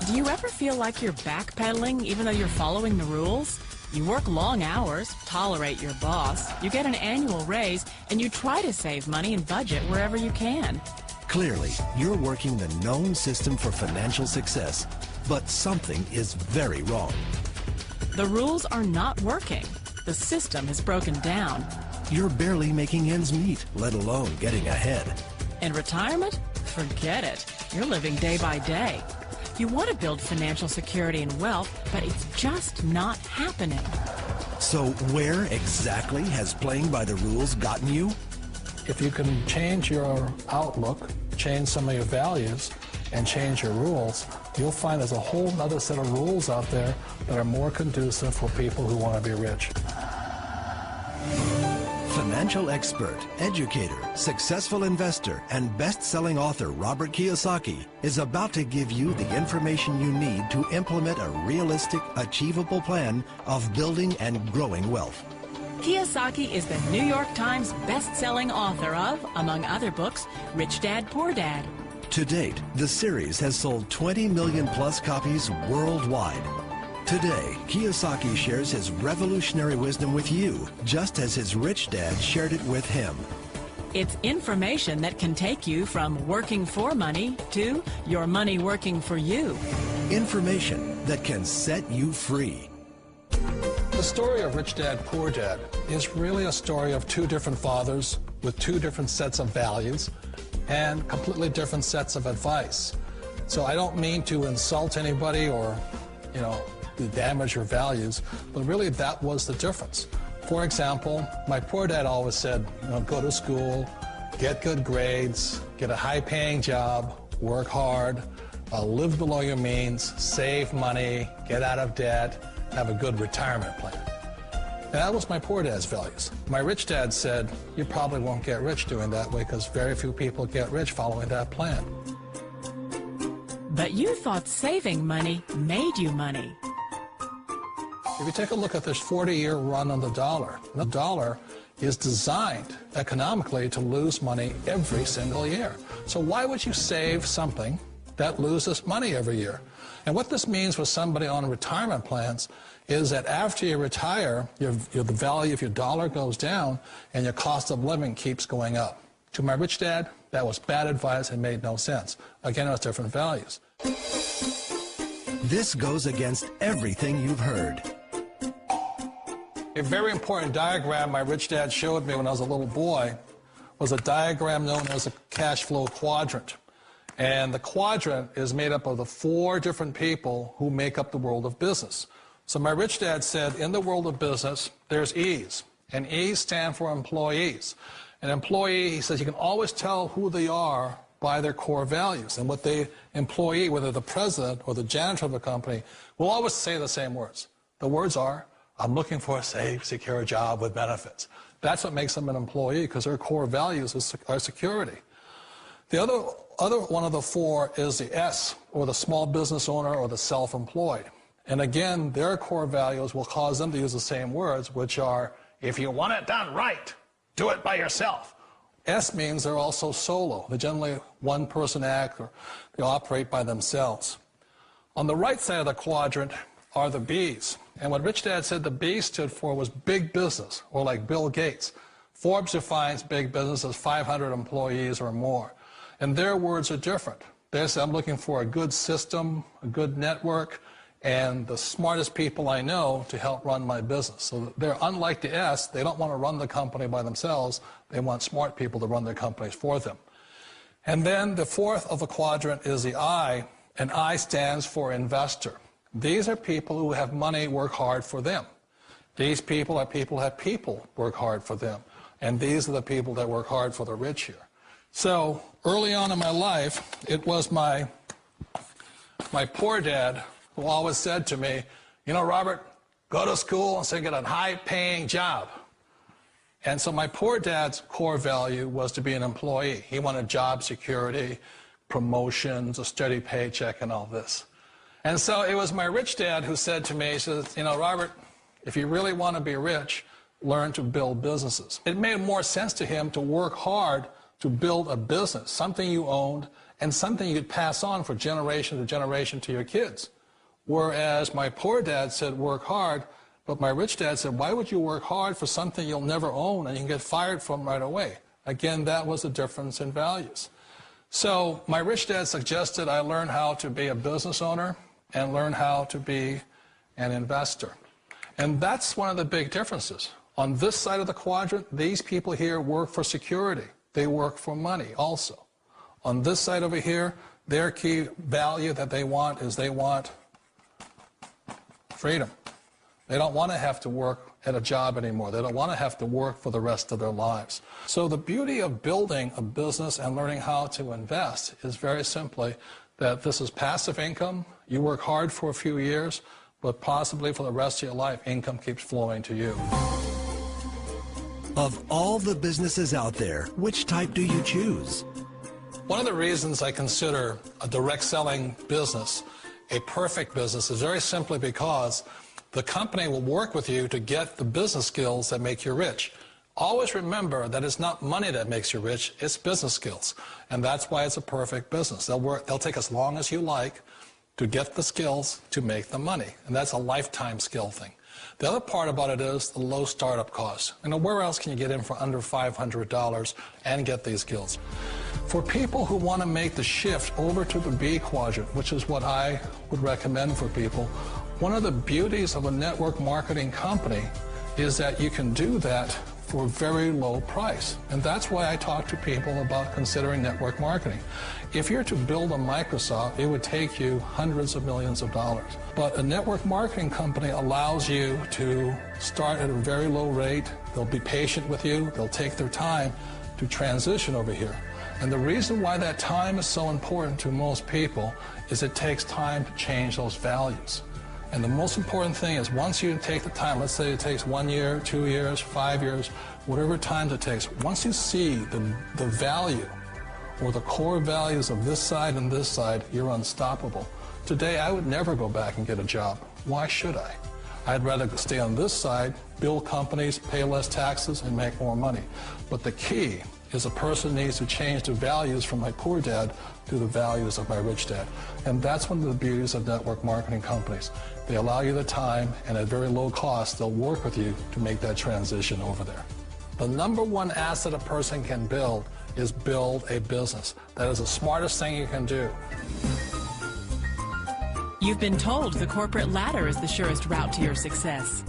Do you ever feel like you're backpedaling even though you're following the rules? You work long hours, tolerate your boss, you get an annual raise, and you try to save money and budget wherever you can. Clearly, you're working the known system for financial success, but something is very wrong. The rules are not working. The system is broken down. You're barely making ends meet, let alone getting ahead. In retirement? Forget it. You're living day by day. You want to build financial security and wealth, but it's just not happening. So where exactly has playing by the rules gotten you? If you can change your outlook, change some of your values, and change your rules, you'll find there's a whole other set of rules out there that are more conducive for people who want to be rich. Financial expert, educator, successful investor, and best-selling author Robert Kiyosaki is about to give you the information you need to implement a realistic, achievable plan of building and growing wealth. Kiyosaki is the New York Times best-selling author of, among other books, Rich Dad, Poor Dad. To date, the series has sold 20 million plus copies worldwide. Today, Kiyosaki shares his revolutionary wisdom with you, just as his rich dad shared it with him. It's information that can take you from working for money to your money working for you. Information that can set you free. The story of Rich Dad, Poor Dad is really a story of two different fathers with two different sets of values and completely different sets of advice. So I don't mean to insult anybody or, to damage your values, but really that was the difference. For example, my poor dad always said, go to school, get good grades, get a high-paying job, work hard, live below your means, save money, get out of debt, have a good retirement plan. And that was my poor dad's values. My rich dad said, you probably won't get rich doing that way because very few people get rich following that plan. But you thought saving money made you money. If you take a look at this 40-year run on the dollar is designed economically to lose money every single year. So why would you save something that loses money every year? And what this means for somebody on retirement plans is that after you retire, the value of your dollar goes down and your cost of living keeps going up. To my rich dad, that was bad advice and made no sense. Again, it was different values. This goes against everything you've heard. A very important diagram my rich dad showed me when I was a little boy was a diagram known as a cash flow quadrant. And the quadrant is made up of the 4 different people who make up the world of business. So my rich dad said, in the world of business, there's E's. And E's stand for employees. An employee, he says, you can always tell who they are by their core values. And what the employee, whether the president or the janitor of a company, will always say the same words. The words are, I'm looking for a safe, secure job with benefits. That's what makes them an employee, because their core values are security. The other one of the 4 is the S, or the small business owner or the self-employed. And again, their core values will cause them to use the same words, which are, if you want it done right, do it by yourself. S means they're also solo. They're generally one-person act, or they operate by themselves. On the right side of the quadrant are the B's. And what Rich Dad said the B stood for was big business, or like Bill Gates. Forbes defines big business as 500 employees or more. And their words are different. They say, I'm looking for a good system, a good network, and the smartest people I know to help run my business. So they're unlike the S. They don't want to run the company by themselves. They want smart people to run their companies for them. And then the 4th of the quadrant is the I, and I stands for investor. These are people who have money work hard for them. These people are people who have people work hard for them. And these are the people that work hard for the rich here. So early on in my life, it was my poor dad who always said to me, Robert, go to school and get a high-paying job. And so my poor dad's core value was to be an employee. He wanted job security, promotions, a steady paycheck, and all this. And so it was my rich dad who said to me, he says, Robert, if you really want to be rich, learn to build businesses. It made more sense to him to work hard to build a business, something you owned, and something you could pass on for generation to generation to your kids. Whereas my poor dad said, work hard, but my rich dad said, why would you work hard for something you'll never own and you can get fired from right away? Again, that was the difference in values. So my rich dad suggested I learn how to be a business owner and learn how to be an investor. And that's one of the big differences. On this side of the quadrant, these people here work for security. They work for money also. On this side over here, their key value that they want is they want freedom. They don't want to have to work at a job anymore. They don't want to have to work for the rest of their lives. So the beauty of building a business and learning how to invest is very simply that this is passive income. You work hard for a few years, but possibly for the rest of your life, income keeps flowing to you. Of all the businesses out there, which type do you choose? One of the reasons I consider a direct selling business a perfect business is very simply because the company will work with you to get the business skills that make you rich. Always remember that it's not money that makes you rich, it's business skills. And that's why it's a perfect business. They'll take as long as you like to get the skills to make the money. And that's a lifetime skill thing. The other part about it is the low startup cost. Where else can you get in for under $500 and get these skills? For people who want to make the shift over to the B quadrant, which is what I would recommend for people, one of the beauties of a network marketing company is that you can do that for a very low price. And that's why I talk to people about considering network marketing. If you're to build a Microsoft, it would take you hundreds of millions of dollars. But a network marketing company allows you to start at a very low rate. They'll be patient with you. They'll take their time to transition over here. And the reason why that time is so important to most people is it takes time to change those values. And the most important thing is once you take the time, let's say it takes 1 year, 2 years, 5 years, whatever time it takes, once you see the value or the core values of this side and this side, you're unstoppable. Today, I would never go back and get a job. Why should I? I'd rather stay on this side, build companies, pay less taxes, and make more money. But the key is a person needs to change the values from my poor dad to the values of my rich dad. And that's one of the beauties of network marketing companies. They allow you the time, and at very low cost, they'll work with you to make that transition over there. The number one asset a person can build is build a business. That is the smartest thing you can do. You've been told the corporate ladder is the surest route to your success.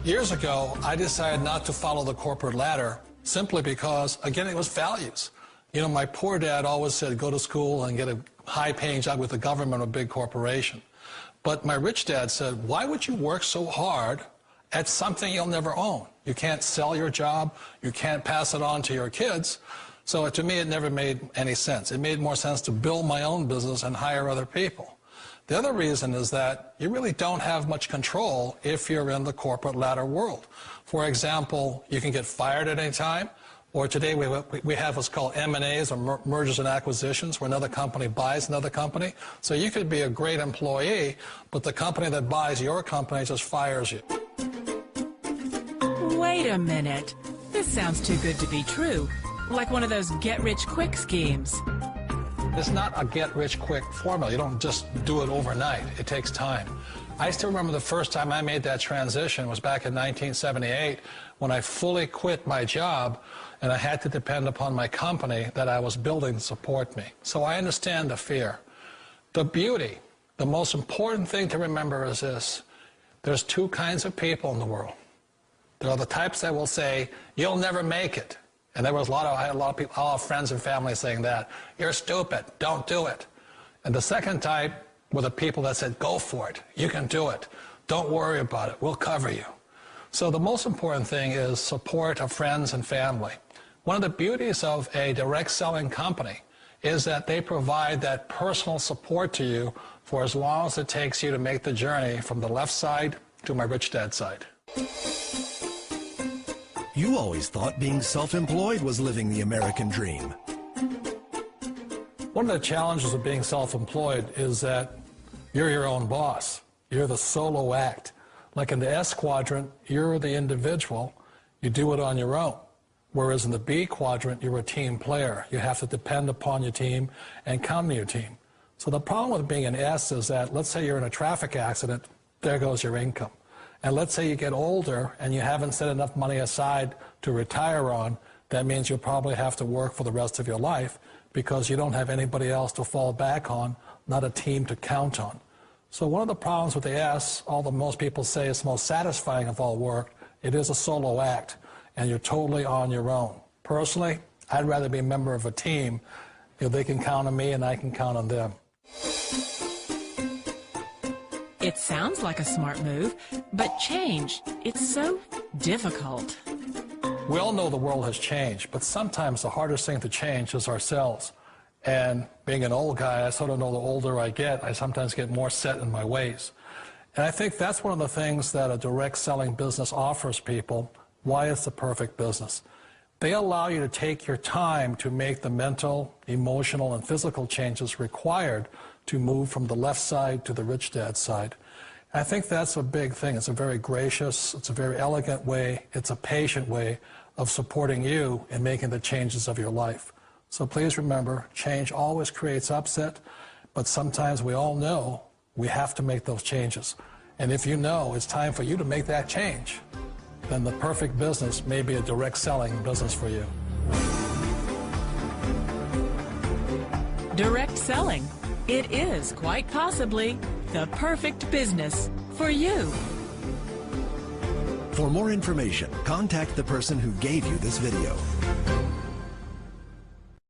Years ago, I decided not to follow the corporate ladder simply because, again, it was values. You know, my poor dad always said, go to school and get a high-paying job with the government or a big corporation. But my rich dad said, why would you work so hard at something you'll never own? You can't sell your job. You can't pass it on to your kids. So to me, it never made any sense. It made more sense to build my own business and hire other people. The other reason is that you really don't have much control if you're in the corporate ladder world. For example, you can get fired at any time, or today we have what's called M&As, or mergers and acquisitions, where another company buys another company. So you could be a great employee, but the company that buys your company just fires you. Wait a minute. This sounds too good to be true. Like one of those get-rich-quick schemes. It's not a get-rich-quick formula. You don't just do it overnight. It takes time. I still remember the first time I made that transition was back in 1978 when I fully quit my job and I had to depend upon my company that I was building to support me. So I understand the fear. The beauty, the most important thing to remember is this. There's two kinds of people in the world. There are the types that will say, you'll never make it. And I had a lot of people, all friends and family saying that. You're stupid. Don't do it. And the second type were the people that said, go for it. You can do it. Don't worry about it. We'll cover you. So the most important thing is support of friends and family. One of the beauties of a direct selling company is that they provide that personal support to you for as long as it takes you to make the journey from the left side to my rich dad side. You always thought being self-employed was living the American dream. One of the challenges of being self-employed is that you're your own boss. You're the solo act. Like in the S quadrant, you're the individual. You do it on your own. Whereas in the B quadrant, you're a team player. You have to depend upon your team and count on your team. So the problem with being an S is that, let's say you're in a traffic accident, there goes your income. And let's say you get older and you haven't set enough money aside to retire on, that means you'll probably have to work for the rest of your life because you don't have anybody else to fall back on, not a team to count on. So one of the problems with the S, although most people say it's the most satisfying of all work, it is a solo act, and you're totally on your own. Personally, I'd rather be a member of a team. They can count on me and I can count on them. It sounds like a smart move, but change, it's so difficult. We all know the world has changed, but sometimes the hardest thing to change is ourselves. And being an old guy, I sort of know the older I get, I sometimes get more set in my ways. And I think that's one of the things that a direct selling business offers people, why it's the perfect business. They allow you to take your time to make the mental, emotional, and physical changes required to move from the left side to the rich dad side. I think that's a big thing. It's a very gracious, it's a very elegant way, it's a patient way of supporting you in making the changes of your life. So please remember, change always creates upset, but sometimes we all know we have to make those changes. And if you know it's time for you to make that change, then the perfect business may be a direct selling business for you. Direct selling. It is quite possibly the perfect business for you. For more information, contact the person who gave you this video.